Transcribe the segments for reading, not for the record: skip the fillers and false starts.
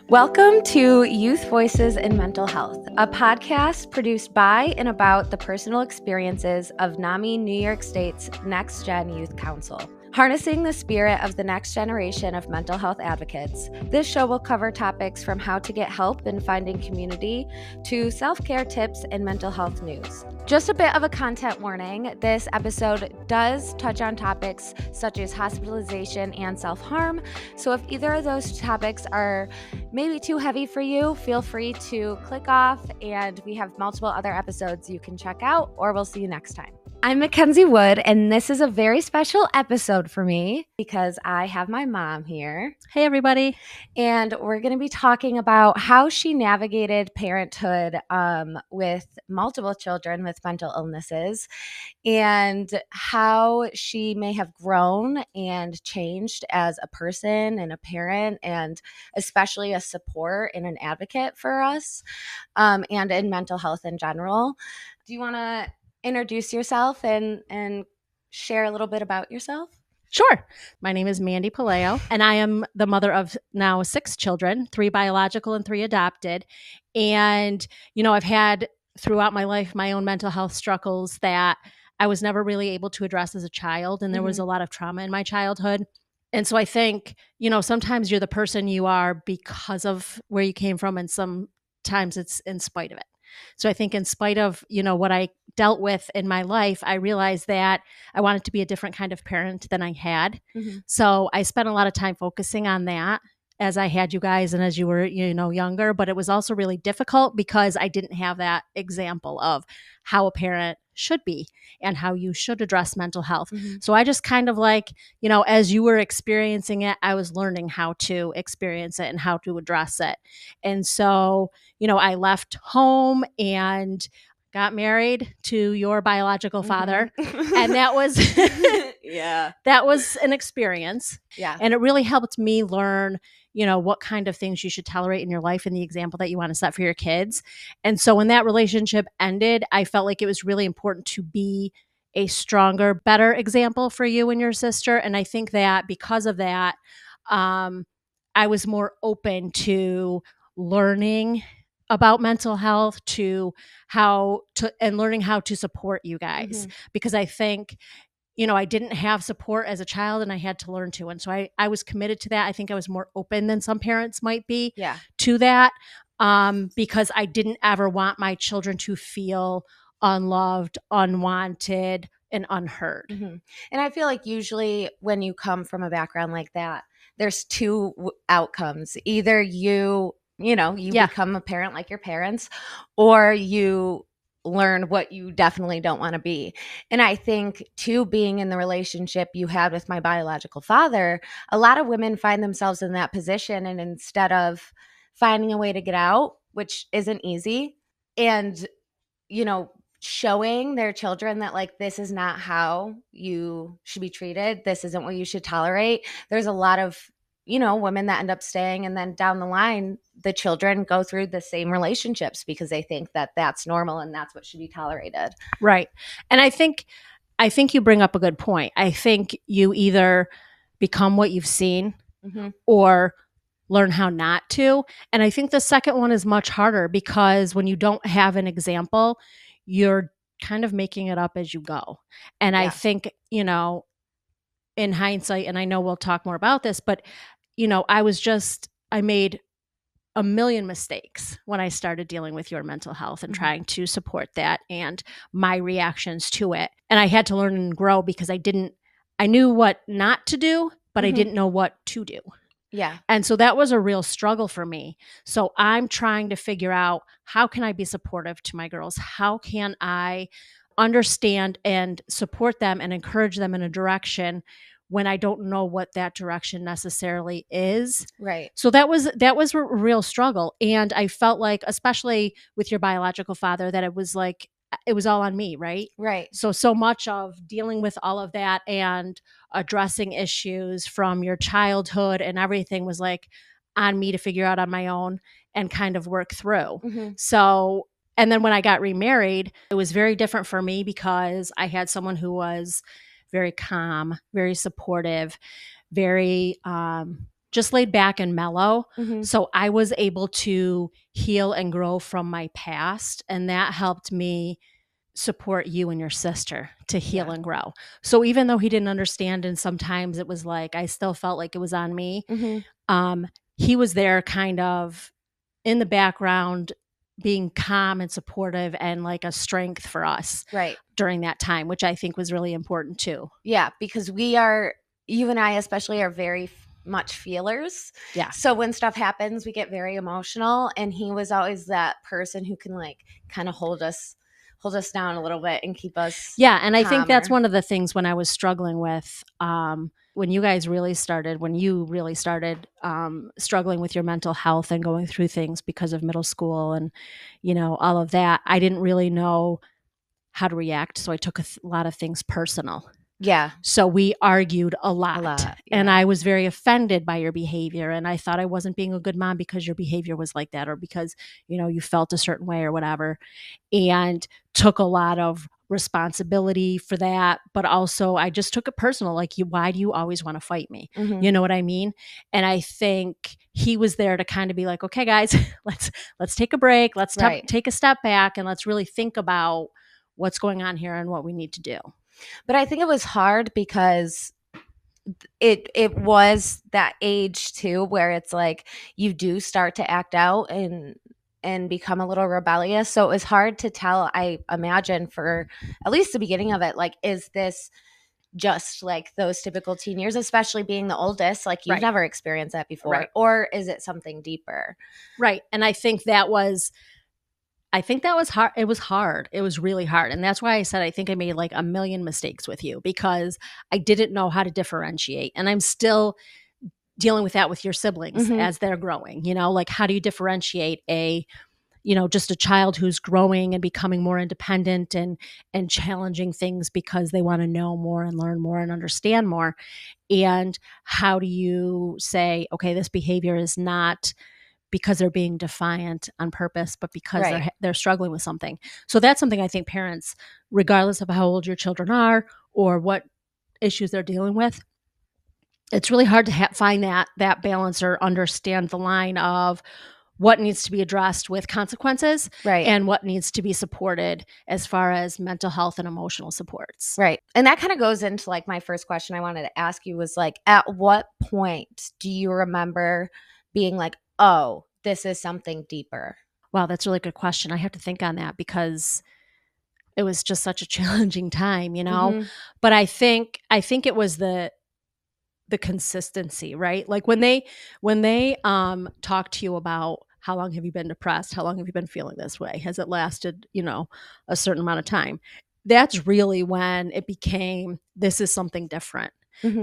Welcome to Youth Voices in Mental Health, a podcast produced by and about the personal experiences of NAMI New York State's Next Gen Youth Council. Harnessing the spirit of the next generation of mental health advocates, this show will cover topics from how to get help in finding community to self-care tips and mental health news. Just a bit of a content warning, this episode does touch on topics such as hospitalization and self-harm, so if either of those topics are maybe too heavy for you, feel free to click off, and we have multiple other episodes you can check out, or we'll see you next time. I'm MacKenzie Wood, and this is a very special episode for me because I have my mom here. Hey, everybody. And we're going to be talking about how she navigated parenthood with multiple children with mental illnesses and how she may have grown and changed as a person and a parent, and especially a support and an advocate for us and in mental health in general. Do you want to introduce yourself and share a little bit about yourself? Sure. My name is Mandee Puleo, and I am the mother of now 6 children, 3 biological and 3 adopted. And, I've had throughout my life my own mental health struggles that I was never really able to address as a child. And there was a lot of trauma in my childhood. And so I think, sometimes you're the person you are because of where you came from, and sometimes it's in spite of it. So I think in spite of, what I dealt with in my life, I realized that I wanted to be a different kind of parent than I had. So I spent a lot of time focusing on that as I had you guys and as you were, younger. But it was also really difficult because I didn't have that example of how a parent should be and how you should address mental health. So I just kind of as you were experiencing it, I was learning how to experience it and how to address it. And so, I left home and got married to your biological father. And that was, that was an experience. Yeah. And it really helped me learn, what kind of things you should tolerate in your life and the example that you want to set for your kids. And so when that relationship ended, I felt like it was really important to be a stronger, better example for you and your sister. And I think that because of that, I was more open to learning about mental health, and learning how to support you guys. Because I think, I didn't have support as a child, and I had to learn to. And so I was committed to that. I think I was more open than some parents might be to that, because I didn't ever want my children to feel unloved, unwanted, and unheard. And I feel like usually when you come from a background like that, there's 2 outcomes. Either you become a parent like your parents, or you learn what you definitely don't want to be. And I think too, being in the relationship you had with my biological father, a lot of women find themselves in that position, and instead of finding a way to get out, which isn't easy, and showing their children that this is not how you should be treated, this isn't what you should tolerate, there's a lot of women that end up staying, and then down the line the children go through the same relationships because they think that that's normal and that's what should be tolerated. Right. And I think you bring up a good point. I think you either become what you've seen or learn how not to. And I think the second one is much harder because when you don't have an example, you're kind of making it up as you go. And I think, in hindsight, and I know we'll talk more about this, but I made a million mistakes when I started dealing with your mental health and trying to support that and my reactions to it. And I had to learn and grow because I knew what not to do, but I didn't know what to do. Yeah. And so that was a real struggle for me. So I'm trying to figure out, how can I be supportive to my girls? How can I understand and support them and encourage them in a direction when I don't know what that direction necessarily is. Right. So that was a real struggle. And I felt like, especially with your biological father, that it was all on me, right? Right. So much of dealing with all of that and addressing issues from your childhood and everything was on me to figure out on my own and kind of work through. So, and then when I got remarried, it was very different for me because I had someone who was very calm, very supportive, very just laid back and mellow. Mm-hmm. So I was able to heal and grow from my past. And that helped me support you and your sister to heal and grow. So even though he didn't understand, and sometimes it was like, I still felt like it was on me. Mm-hmm. He was there kind of in the background, being calm and supportive and like a strength for us during that time, which I think was really important too. Yeah, because you and I especially are very much feelers. Yeah. So when stuff happens, we get very emotional, and he was always that person who can like kind of hold us down a little bit and keep us and I think that's calmer. one of the things when I was struggling with when you really started struggling with your mental health and going through things because of middle school and all of that, I didn't really know how to react, so I took a lot of things personal. Yeah. So we argued a lot. Yeah. And I was very offended by your behavior. And I thought I wasn't being a good mom because your behavior was like that, or because, you felt a certain way or whatever. And took a lot of responsibility for that. But also I just took it personal. Like, why do you always want to fight me? Mm-hmm. You know what I mean? And I think he was there to kind of be like, okay, guys, let's take a break. Let's take a step back and let's really think about what's going on here and what we need to do. But I think it was hard because it was that age too, where it's like you do start to act out and become a little rebellious. So it was hard to tell, I imagine, for at least the beginning of it, like, is this just like those typical teen years, especially being the oldest, like you've never experienced that before, or is it something deeper? Right. And I think that was hard. It was hard. It was really hard. And that's why I said I think I made like a million mistakes with you, because I didn't know how to differentiate. And I'm still dealing with that with your siblings as they're growing. Like, how do you differentiate just a child who's growing and becoming more independent and challenging things because they want to know more and learn more and understand more? And how do you say, okay, this behavior is not because they're being defiant on purpose, but because they're struggling with something. So that's something I think parents, regardless of how old your children are or what issues they're dealing with, it's really hard to find that balance or understand the line of what needs to be addressed with consequences and what needs to be supported as far as mental health and emotional supports. Right. And that kind of goes into like my first question I wanted to ask you was like, at what point do you remember being like, oh, this is something deeper? Wow, that's a really good question. I have to think on that because it was just such a challenging time, But I think it was the consistency, right? Like when they talk to you about how long have you been depressed? How long have you been feeling this way? Has it lasted, a certain amount of time? That's really when it became, this is something different.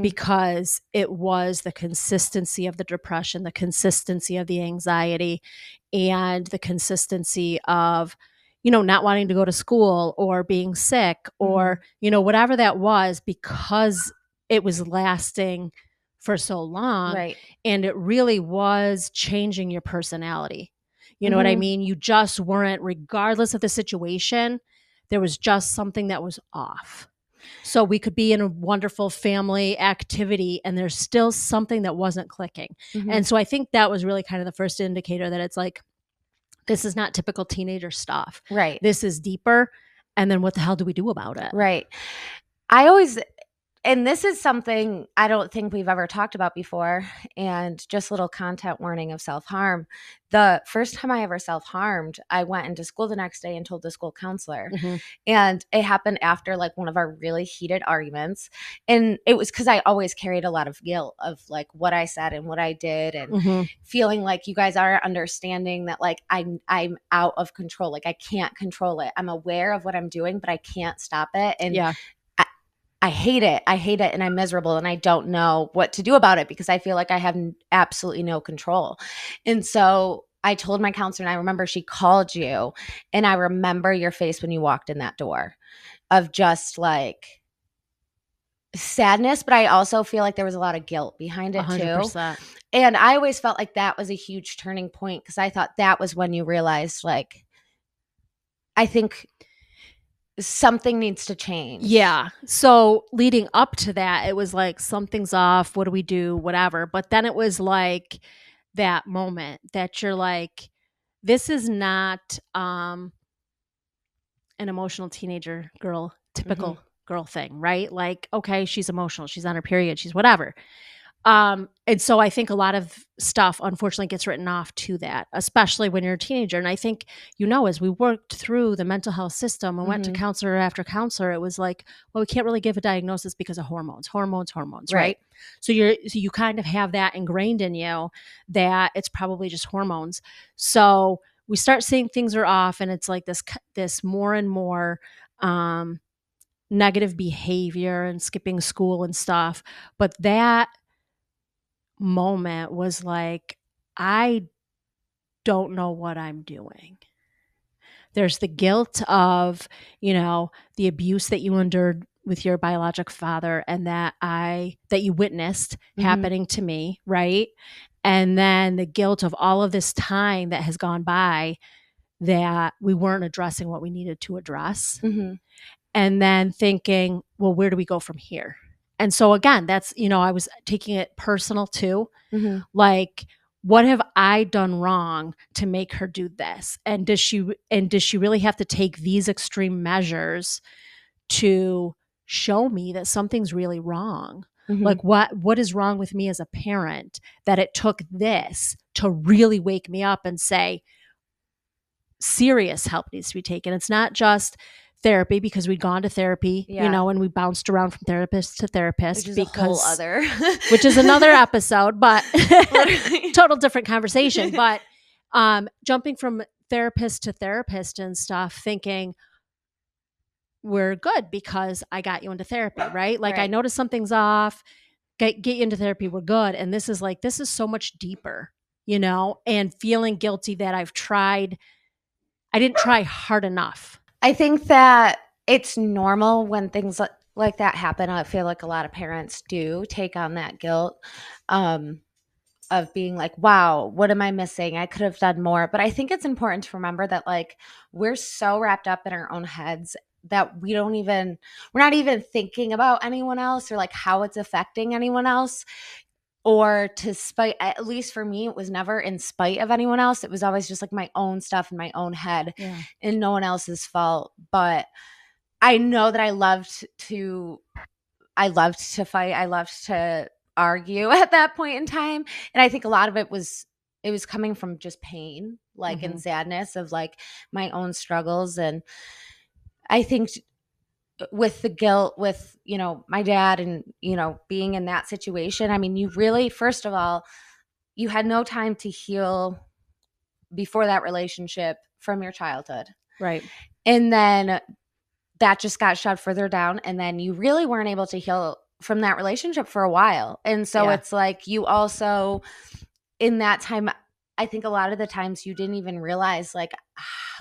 Because it was the consistency of the depression, the consistency of the anxiety, and the consistency of, not wanting to go to school or being sick or, whatever that was, because it was lasting for so long. And it really was changing your personality. You know what I mean? You just weren't, regardless of the situation, there was just something that was off. So we could be in a wonderful family activity and there's still something that wasn't clicking. And so I think that was really kind of the first indicator that it's like, this is not typical teenager stuff. Right. This is deeper. And then what the hell do we do about it? Right. And this is something I don't think we've ever talked about before, and just a little content warning of self-harm. The first time I ever self-harmed, I went into school the next day and told the school counselor. And it happened after like one of our really heated arguments. And it was because I always carried a lot of guilt of like what I said and what I did, and feeling like you guys aren't understanding that like I'm out of control. Like I can't control it. I'm aware of what I'm doing, but I can't stop it. And I hate it. And I'm miserable and I don't know what to do about it because I feel like I have absolutely no control. And so I told my counselor, and I remember she called you, and I remember your face when you walked in that door of just like sadness, but I also feel like there was a lot of guilt behind it 100%. Too. And I always felt like that was a huge turning point because I thought that was when you realized like, I think something needs to change. Yeah. So leading up to that, it was like, something's off. What do we do? Whatever. But then it was like that moment that you're like, this is not an emotional teenager girl, typical girl thing, right? Like, okay, she's emotional. She's on her period. She's whatever. And so I think a lot of stuff, unfortunately, gets written off to that, especially when you're a teenager. And I think, as we worked through the mental health system and went to counselor after counselor, it was like, well, we can't really give a diagnosis because of hormones, right? So you kind of have that ingrained in you that it's probably just hormones. So we start seeing things are off, and it's like this more and more negative behavior and skipping school and stuff. But that moment was like, I don't know what I'm doing. There's the guilt of, the abuse that you endured with your biologic father and that you witnessed happening to me, right? And then the guilt of all of this time that has gone by that we weren't addressing what we needed to address. And then thinking, well, where do we go from here? And so again, that's, I was taking it personal too. Like, what have I done wrong to make her do this? And does she really have to take these extreme measures to show me that something's really wrong? Like, what is wrong with me as a parent that it took this to really wake me up and say, serious help needs to be taken? It's not just therapy, because we'd gone to therapy, and we bounced around from therapist to therapist, which is another episode, but total different conversation. But jumping from therapist to therapist and stuff, thinking we're good because I got you into therapy, right? Like, I noticed something's off, get you into therapy, we're good. And this is so much deeper, and feeling guilty that I didn't try hard enough. I think that it's normal when things like that happen. I feel like a lot of parents do take on that guilt of being like, wow, what am I missing? I could have done more. But I think it's important to remember that, like, we're so wrapped up in our own heads that we're not even thinking about anyone else or like how it's affecting anyone else. Or at least for me, it was never in spite of anyone else. It was always just like my own stuff in my own head and no one else's fault. But I know that I loved to fight. I loved to argue at that point in time. And I think a lot of it was coming from just pain, like, and sadness of like my own struggles. And I think with the guilt, with, my dad and, being in that situation, I mean, you really, first of all, you had no time to heal before that relationship from your childhood. Right. And then that just got shoved further down. And then you really weren't able to heal from that relationship for a while. And so it's like, you also, in that time, I think a lot of the times you didn't even realize like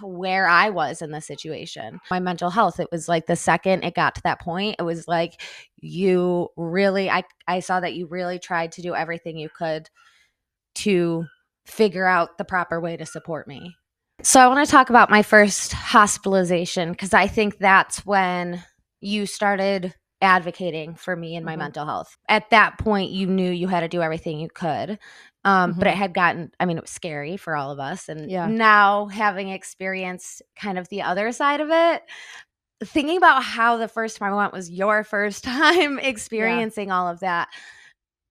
where I was in the situation. My mental health, it was like the second it got to that point, it was like you really, I saw that you really tried to do everything you could to figure out the proper way to support me. So I want to talk about my first hospitalization, because I think that's when you started advocating for me and my mental health. At that point, you knew you had to do everything you could. But it had gotten, it was scary for all of us. And now, having experienced kind of the other side of it, thinking about how the first time I went was your first time experiencing all of that,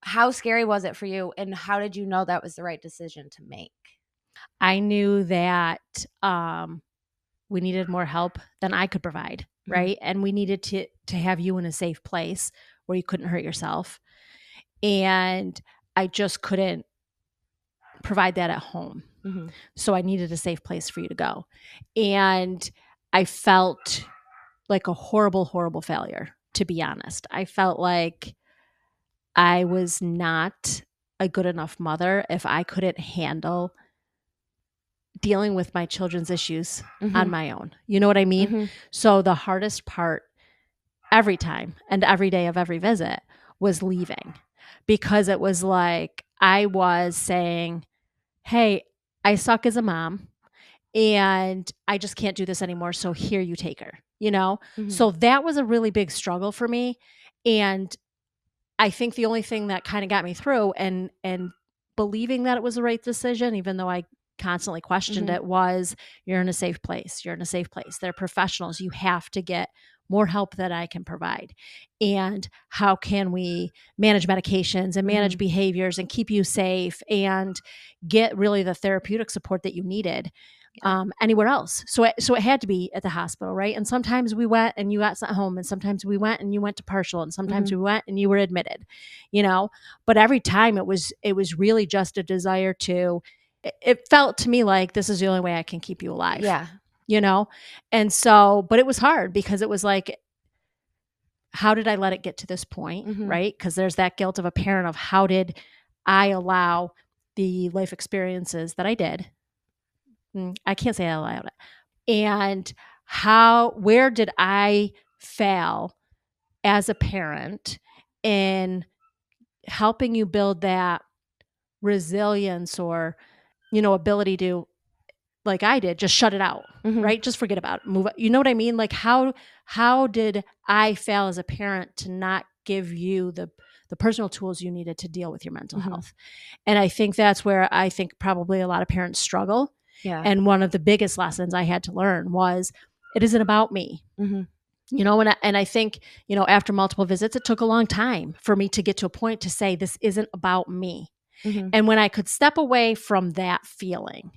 how scary was it for you? And how did you know that was the right decision to make? I knew that we needed more help than I could provide, right? And we needed to have you in a safe place where you couldn't hurt yourself. And I just couldn't provide that at home. So I needed a safe place for you to go. And I felt like a horrible, horrible failure, to be honest. I felt like I was not a good enough mother if I couldn't handle dealing with my children's issues on my own. You know what I mean? So the hardest part every time and every day of every visit was leaving, because it was like I was saying, hey, I suck as a mom, and I just can't do this anymore. So here, you take her, Mhm. So that was a really big struggle for me. And I think the only thing that kind of got me through and believing that it was the right decision, even though I constantly questioned Mhm. it, was you're in a safe place. You're in a safe place. They're professionals. You have to get more help that I can provide. And how can we manage medications and manage Mhm. behaviors and keep you safe and get really the therapeutic support that you needed Yeah. anywhere else. So it had to be at the hospital, right? And sometimes we went and you got sent home, and sometimes we went and you went to partial, and sometimes Mhm. we went and you were admitted, But every time it was really just a desire to. It felt to me like this is the only way I can keep you alive, Yeah. you know. And so, but it was hard because it was like, how did I let it get to this point, Mhm. right? Because there's that guilt of a parent of how did I allow the life experiences that I did. I can't say I allowed it. And where did I fail as a parent in helping you build that resilience or, ability to, like I did, just shut it out, Mhm. right? Just forget about it, move it. You know what I mean? Like how did I fail as a parent to not give you the personal tools you needed to deal with your mental Mhm. health? And I think that's where I think probably a lot of parents struggle. Yeah. And one of the biggest lessons I had to learn was it isn't about me. Mhm. And I think, after multiple visits, it took a long time for me to get to a point to say, this isn't about me. Mhm. And when I could step away from that feeling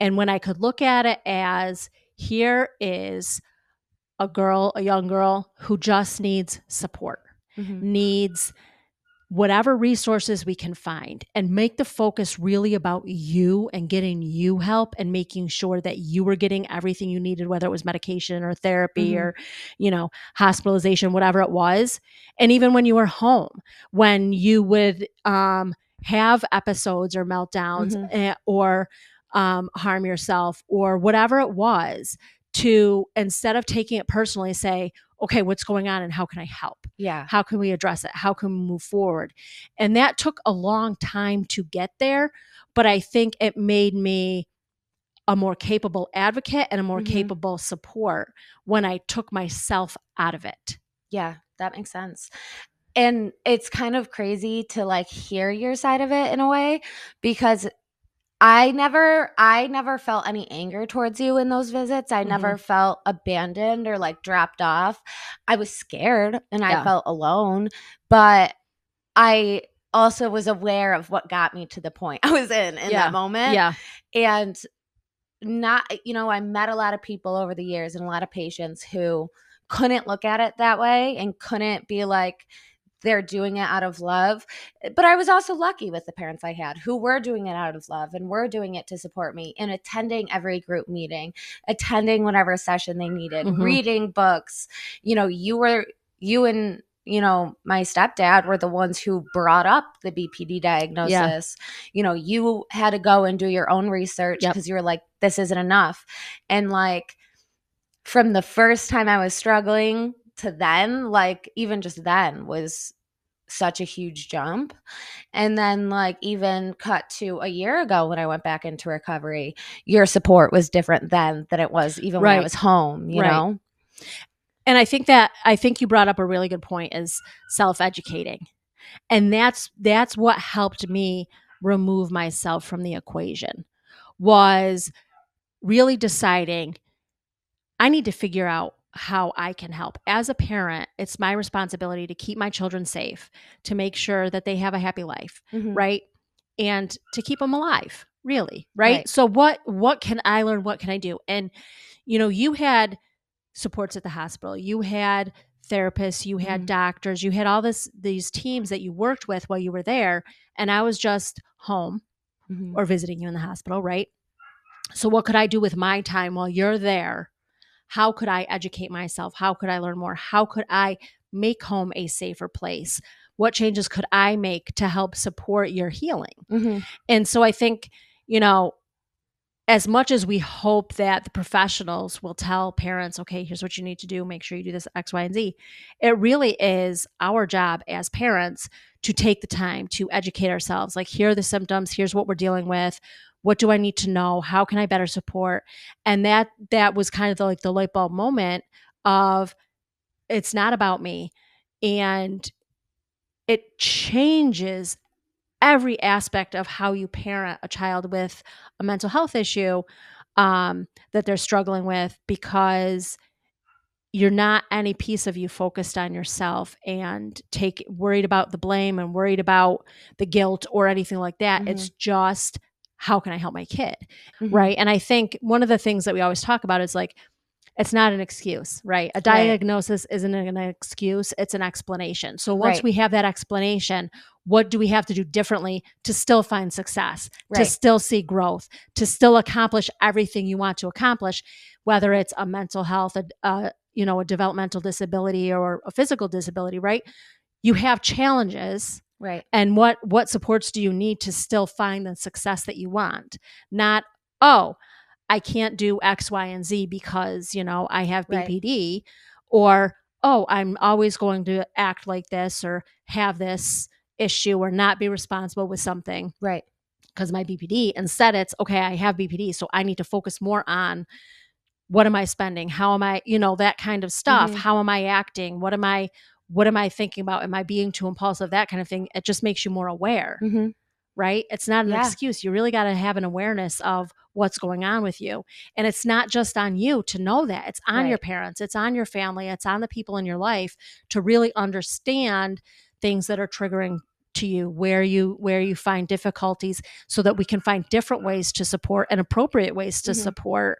and when I could look at it as, here is a young girl who just needs support, Mhm. needs whatever resources we can find, and make the focus really about you and getting you help and making sure that you were getting everything you needed, whether it was medication or therapy Mhm. or, hospitalization, whatever it was. And even when you were home, when you would have episodes or meltdowns, Mhm. or harm yourself or whatever it was, to, instead of taking it personally, say, okay, what's going on and how can I help? Yeah. How can we address it? How can we move forward? And that took a long time to get there, but I think it made me a more capable advocate and a more Mhm. capable support when I took myself out of it. Yeah, that makes sense. And it's kind of crazy to like hear your side of it in a way because I never felt any anger towards you in those visits. I Mm-hmm. never felt abandoned or like dropped off. I was scared and I Yeah. felt alone, but I also was aware of what got me to the point I was in that Yeah. moment. Yeah. And I met a lot of people over the years and a lot of patients who couldn't look at it that way and couldn't be like, they're doing it out of love. But I was also lucky with the parents I had who were doing it out of love and were doing it to support me and attending every group meeting, attending whatever session they needed, Mm-hmm. reading books. You and my stepdad were the ones who brought up the BPD Yeah. diagnosis. You had to go and do your own research Yep. because you were like, this isn't enough. And like, from the first time I was struggling to then, like even just then was such a huge jump. And then like even cut to a year ago when I went back into recovery, your support was different then than it was even when I Right. was home, Right. And I think you brought up a really good point, is self-educating. And that's what helped me remove myself from the equation, was really deciding I need to figure out how I can help. As a parent, it's my responsibility to keep my children safe, to make sure that they have a happy life, Mhm. right? And to keep them alive, really, right? Right. So what can I learn? What can I do? And you had supports at the hospital. You had therapists, you had Mhm. doctors, you had all these teams that you worked with while you were there, and I was just home Mhm. or visiting you in the hospital, right? So what could I do with my time while you're there? How could I educate myself? How could I learn more? How could I make home a safer place? What changes could I make to help support your healing? Mhm. And so I think, you know, as much as we hope that the professionals will tell parents, okay, here's what you need to do, make sure you do this X, Y, and Z, it really is our job as parents to take the time to educate ourselves. Like, here are the symptoms, here's what we're dealing with. What do I need to know? How can I better support? And that was kind of like the light bulb moment of, it's not about me. And it changes every aspect of how you parent a child with a mental health issue that they're struggling with, because you're not any piece of you focused on yourself and worried about the blame and worried about the guilt or anything like that. It's just, how can I help my kid? Right. And I think one of the things that we always talk about is like, it's not an excuse, right? A diagnosis isn't an excuse, it's an explanation. So once we have that explanation, what do we have to do differently to still find success, to still see growth, to still accomplish everything you want to accomplish, whether it's a mental health, a developmental disability or a physical disability, right? You have challenges. Right. And what supports do you need to still find the success that you want? Not, oh, I can't do X, Y, and Z because, I have BPD, or, oh, I'm always going to act like this or have this issue or not be responsible with something. Right. Because of my BPD. Instead, it's, okay, I have BPD, so I need to focus more on, what am I spending? How am I, that kind of stuff. How am I acting? What am I thinking about? Am I being too impulsive? That kind of thing. It just makes you more aware. Right? It's not an excuse. You really got to have an awareness of what's going on with you. And it's not just on you to know that. It's on your parents. It's on your family. It's on the people in your life to really understand things that are triggering to you, where you find difficulties, so that we can find different ways to support and appropriate ways to support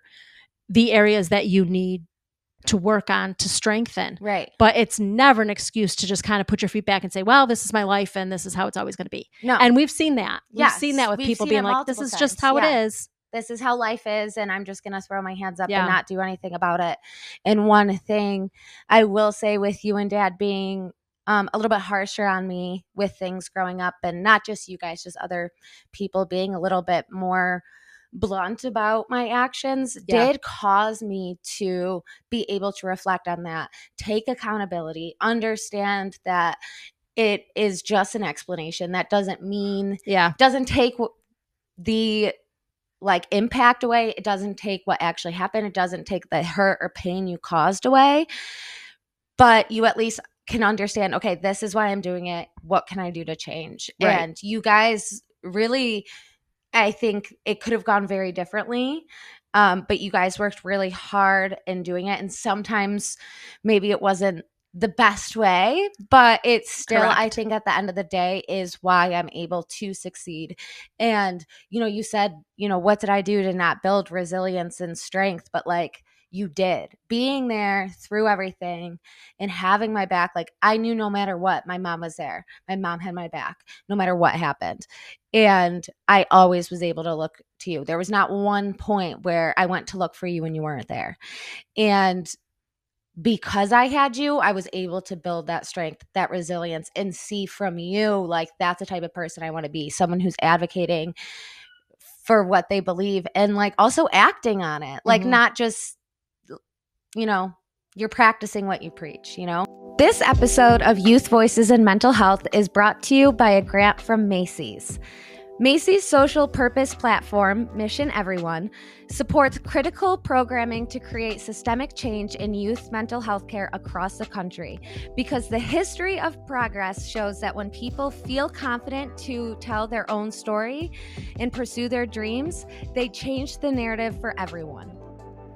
the areas that you need to work on to strengthen. Right. But it's never an excuse to just kind of put your feet back and say, well, this is my life and this is how it's always going to be. No. And we've seen that. Yes. We've seen that with people being like, this is just how it is. This is how life is, and I'm just going to throw my hands up and not do anything about it. And one thing I will say, with you and Dad being a little bit harsher on me with things growing up, and not just you guys, just other people being a little bit more blunt about my actions, did cause me to be able to reflect on that, take accountability, understand that it is just an explanation. That doesn't mean, doesn't take the impact away. It doesn't take what actually happened. It doesn't take the hurt or pain you caused away, but you at least can understand, okay, this is why I'm doing it. What can I do to change? Right. And you guys really, I think it could have gone very differently. But you guys worked really hard in doing it. And sometimes maybe it wasn't the best way, but it's still, I think at the end of the day, is why I'm able to succeed. And, you said, what did I do to not build resilience and strength? But you did. Being there through everything and having my back, I knew no matter what, my mom was there. My mom had my back no matter what happened. And I always was able to look to you. There was not one point where I went to look for you and you weren't there. And because I had you, I was able to build that strength, that resilience, and see from you, that's the type of person I want to be. Someone who's advocating for what they believe and also acting on it. Not just, you're practicing what you preach, This episode of Youth Voices in Mental Health is brought to you by a grant from Macy's. Macy's social purpose platform, Mission Everyone, supports critical programming to create systemic change in youth mental health care across the country, because the history of progress shows that when people feel confident to tell their own story and pursue their dreams, they change the narrative for everyone.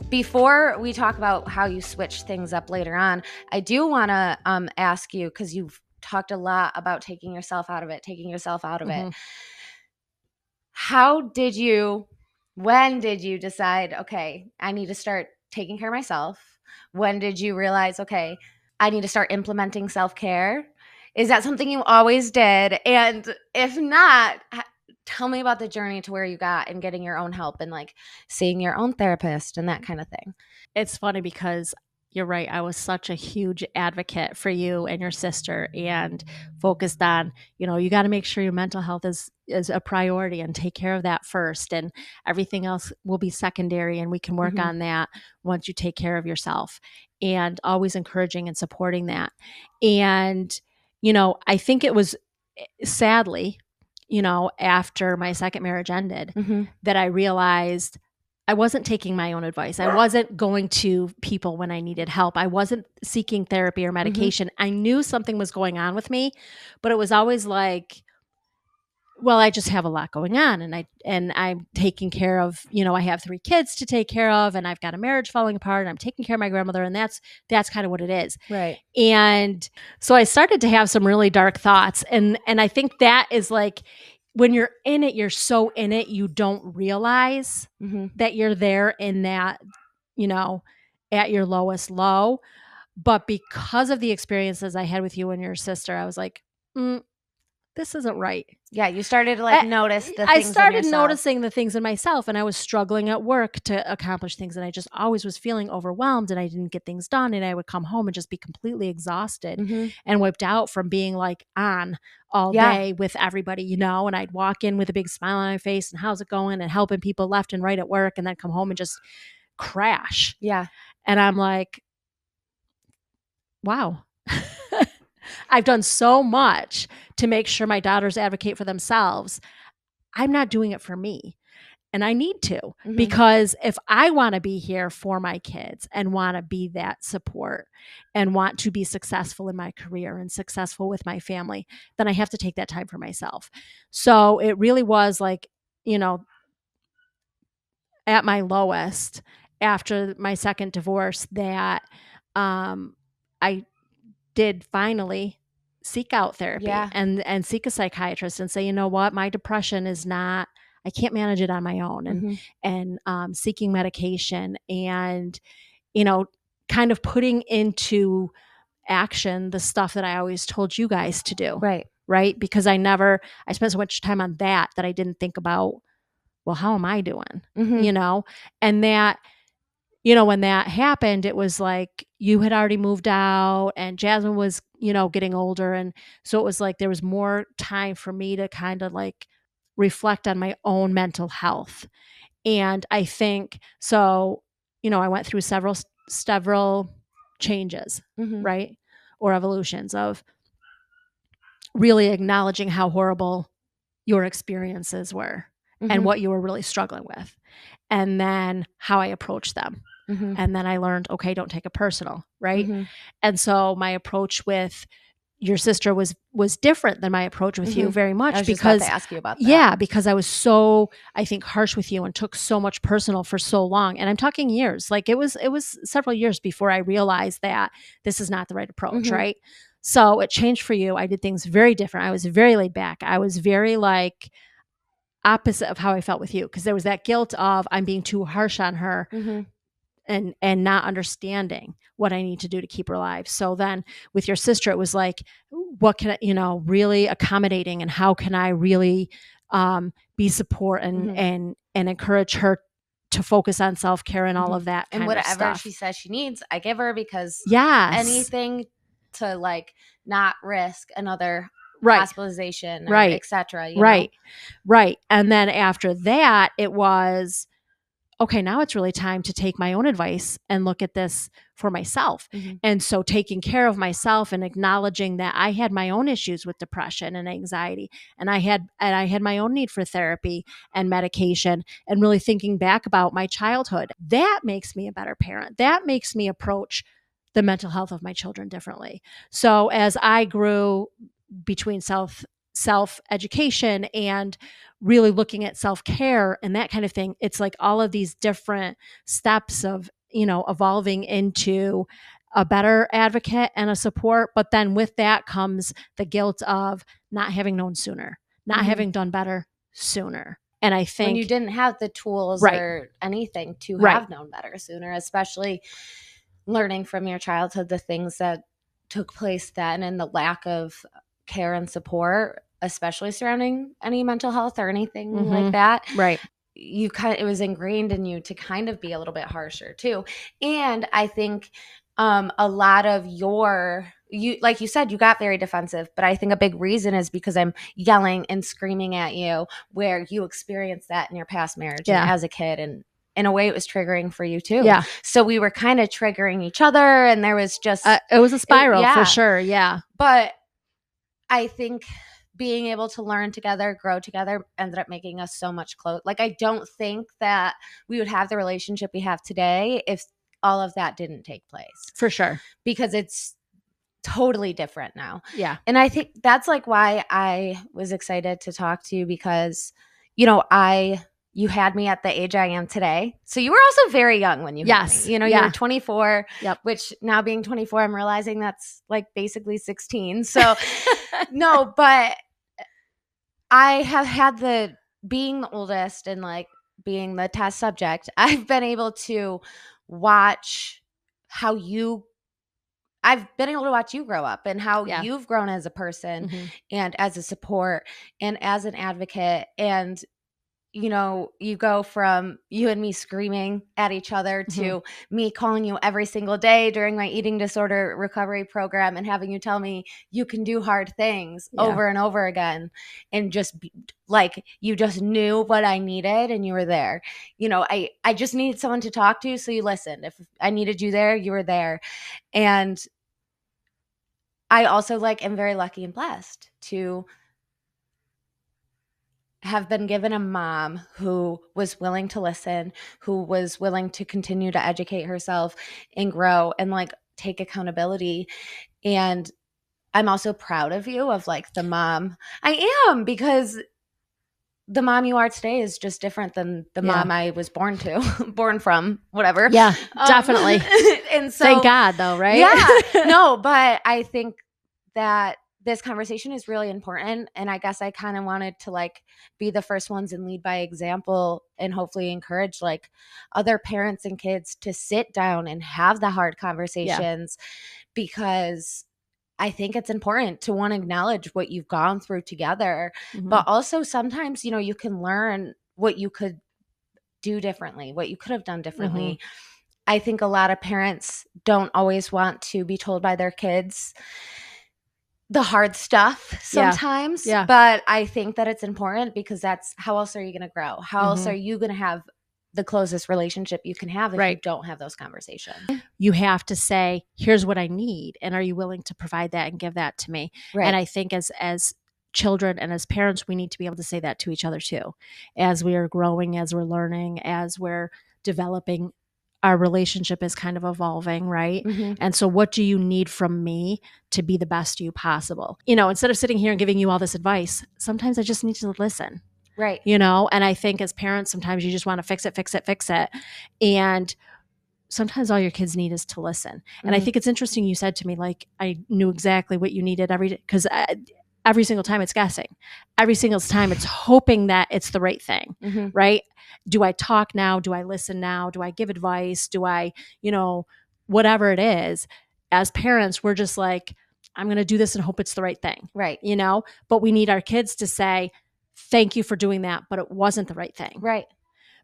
Before we talk about how you switch things up later on, I do want to ask you, because you've talked a lot about taking yourself out of it. When did you decide, okay, I need to start taking care of myself? When did you realize, okay, I need to start implementing self-care? Is that something you always did? And if not, tell me about the journey to where you got and getting your own help and seeing your own therapist and that kind of thing. It's funny because you're right. I was such a huge advocate for you and your sister, and focused on, you got to make sure your mental health is a priority and take care of that first, and everything else will be secondary, and we can work on that once you take care of yourself, and always encouraging and supporting that. And, I think it was, sadly, after my second marriage ended, Mm-hmm. that I realized I wasn't taking my own advice. I wasn't going to people when I needed help. I wasn't seeking therapy or medication. I knew something was going on with me, but it was always like, well, I just have a lot going on, and I'm taking care of, I have 3 kids to take care of, and I've got a marriage falling apart, and I'm taking care of my grandmother, and that's kind of what it is. Right. And so I started to have some really dark thoughts, and I think that is like, when you're in it, you're so in it, you don't realize that you're there in that, at your lowest low. But because of the experiences I had with you and your sister, I was like, this isn't right. Yeah, you started to notice the things I started in yourself. noticing the things in myself, and I was struggling at work to accomplish things, and I just always was feeling overwhelmed, and I didn't get things done, and I would come home and just be completely exhausted and wiped out from being on all day with everybody, and I'd walk in with a big smile on my face and how's it going, and helping people left and right at work, and then come home and just crash. Yeah. And I'm like, wow. I've done so much to make sure my daughters advocate for themselves. I'm not doing it for me. And I need to, because if I want to be here for my kids and want to be that support and want to be successful in my career and successful with my family, then I have to take that time for myself. So it really was at my lowest after my second divorce that I did finally seek out therapy and seek a psychiatrist and say, you know what, my depression is not, I can't manage it on my own, and seeking medication and, kind of putting into action the stuff that I always told you guys to do. Right. Because I spent so much time on that I didn't think about, well, how am I doing? And that, when that happened, it was like you had already moved out and Jasmine was, getting older. And so it was like there was more time for me to kind of reflect on my own mental health. And I think so, I went through several changes, right? Or evolutions of really acknowledging how horrible your experiences were and what you were really struggling with. And then how I approached them. And then I learned, okay, don't take it personal, right? And so my approach with your sister was different than my approach with you very much. I was because just about to ask you about that. Yeah, because I was so, I think, harsh with you and took so much personal for so long. And I'm talking years. It was several years before I realized that this is not the right approach, right? So it changed for you. I did things very different. I was very laid back. I was very opposite of how I felt with you, because there was that guilt of I'm being too harsh on her. And not understanding what I need to do to keep her alive. So then with your sister, it was like, what can I, really accommodating, and how can I really be support and encourage her to focus on self-care and all of that kind and of whatever stuff. she says she needs, I give her, because anything to not risk another hospitalization, or et cetera. Right. And then after that, it was, okay, now it's really time to take my own advice and look at this for myself. And so taking care of myself and acknowledging that I had my own issues with depression and anxiety, and I had my own need for therapy and medication, and really thinking back about my childhood, that makes me a better parent. That makes me approach the mental health of my children differently. So as I grew between self-education and really looking at self-care and that kind of thing, it's like all of these different steps of, evolving into a better advocate and a support. But then with that comes the guilt of not having known sooner, not having done better sooner. And I think when you didn't have the tools or anything to have known better sooner, especially learning from your childhood, the things that took place then, and the lack of care and support, especially surrounding any mental health or anything like that. Right. It was ingrained in you to kind of be a little bit harsher too. And I think a lot of you, like you said, you got very defensive, but I think a big reason is because I'm yelling and screaming at you, where you experienced that in your past marriage and as a kid, and in a way it was triggering for you too. Yeah. So we were kind of triggering each other, and there was just it was a spiral for sure. Yeah. But I think being able to learn together, grow together, ended up making us so much close. Like, I don't think that we would have the relationship we have today if all of that didn't take place. For sure. Because it's totally different now. Yeah. And I think that's like why I was excited to talk to you, because, you had me at the age I am today. So you were also very young when you had me. You were 24, which now being 24, I'm realizing that's like basically 16. So no, but I have had being the oldest and like being the test subject, I've been able to watch I've been able to watch you grow up and how you've grown as a person and as a support and as an advocate. And, you go from you and me screaming at each other to me calling you every single day during my eating disorder recovery program and having you tell me you can do hard things over and over again. And just like, you just knew what I needed and you were there. I just needed someone to talk to. So you listened. If I needed you there, you were there. And I also am very lucky and blessed to have been given a mom who was willing to listen, who was willing to continue to educate herself and grow and take accountability. And I'm also proud of you of the mom I am, because the mom you are today is just different than the mom I was born from, whatever. Yeah, definitely. And so, thank God though, right? Yeah, no, but I think that this conversation is really important. And I guess I kind of wanted to be the first ones and lead by example and hopefully encourage other parents and kids to sit down and have the hard conversations, because I think it's important to want to acknowledge what you've gone through together, but also sometimes, you can learn what you could do differently, what you could have done differently. I think a lot of parents don't always want to be told by their kids the hard stuff sometimes, but I think that it's important, because that's how else are you going to grow? How else are you going to have the closest relationship you can have if you don't have those conversations? You have to say, here's what I need. And are you willing to provide that and give that to me? Right. And I think as children and as parents, we need to be able to say that to each other too, as we are growing, as we're learning, as we're developing. Our relationship is kind of evolving, right? And so what do you need from me to be the best you possible? Instead of sitting here and giving you all this advice, sometimes I just need to listen. Right. And I think as parents, sometimes you just want to fix it. And sometimes all your kids need is to listen. And I think it's interesting you said to me, I knew exactly what you needed every day, because every single time it's guessing. Every single time it's hoping that it's the right thing, right? Do I talk now? Do I listen now? Do I give advice? Do I, whatever it is, as parents, we're just I'm going to do this and hope it's the right thing. Right. But we need our kids to say, thank you for doing that, but it wasn't the right thing. Right.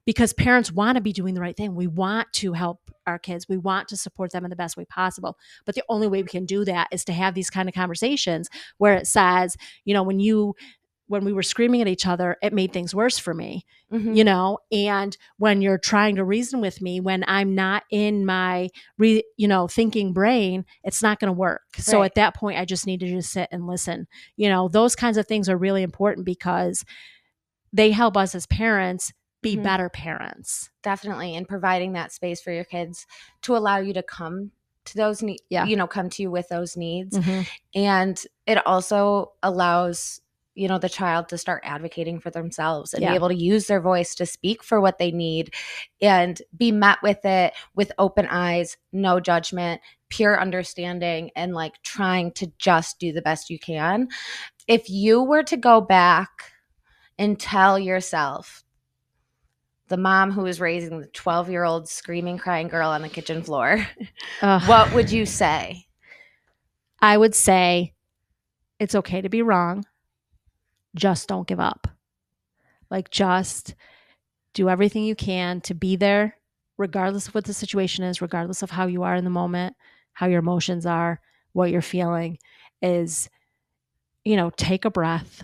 Because parents want to be doing the right thing. We want to help our kids. We want to support them in the best way possible. But the only way we can do that is to have these kind of conversations where it says, when we were screaming at each other, it made things worse for me, and when you're trying to reason with me, when I'm not in my, thinking brain, it's not going to work. Right. So at that point, I just need to just sit and listen. Those kinds of things are really important, because they help us as parents be better parents. Definitely. And providing that space for your kids to allow you to come to those needs, come to you with those needs. And it also allows, the child to start advocating for themselves and be able to use their voice to speak for what they need and be met with it with open eyes, no judgment, pure understanding, and trying to just do the best you can. If you were to go back and tell yourself, the mom who was raising the 12-year-old screaming, crying girl on the kitchen floor, what would you say? I would say it's okay to be wrong. Just don't give up. Just do everything you can to be there, regardless of what the situation is, regardless of how you are in the moment, how your emotions are, what you're feeling is, take a breath.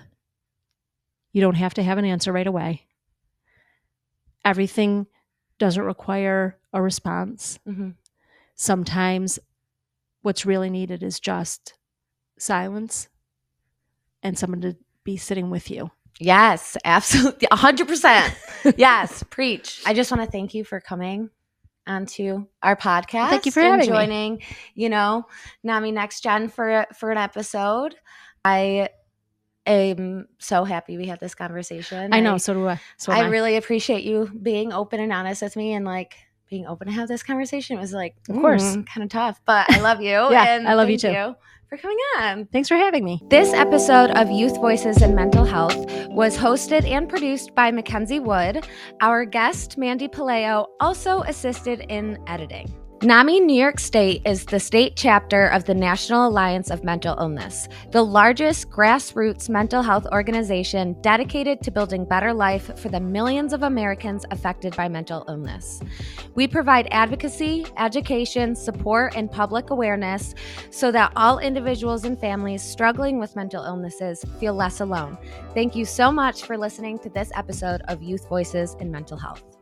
You don't have to have an answer right away. Everything doesn't require a response. Sometimes what's really needed is just silence and someone to be sitting with you. Yes, absolutely. 100%. Yes, preach. I just want to thank you for coming onto our podcast. Thank you for having me. Joining, NAMI Next Gen for an episode. I am so happy we had this conversation. I know, so do I. I really appreciate you being open and honest with me and being open to have this conversation. It was of course, kind of tough, but I love you. Yeah, and I love you thank too. You for coming on. Thanks for having me. This episode of Youth Voices in Mental Health was hosted and produced by MacKenzie Wood. Our guest, Mandee Puleo, also assisted in editing. NAMI New York State is the state chapter of the National Alliance of Mental Illness, the largest grassroots mental health organization dedicated to building better life for the millions of Americans affected by mental illness. We provide advocacy, education, support, and public awareness so that all individuals and families struggling with mental illnesses feel less alone. Thank you so much for listening to this episode of Youth Voices in Mental Health.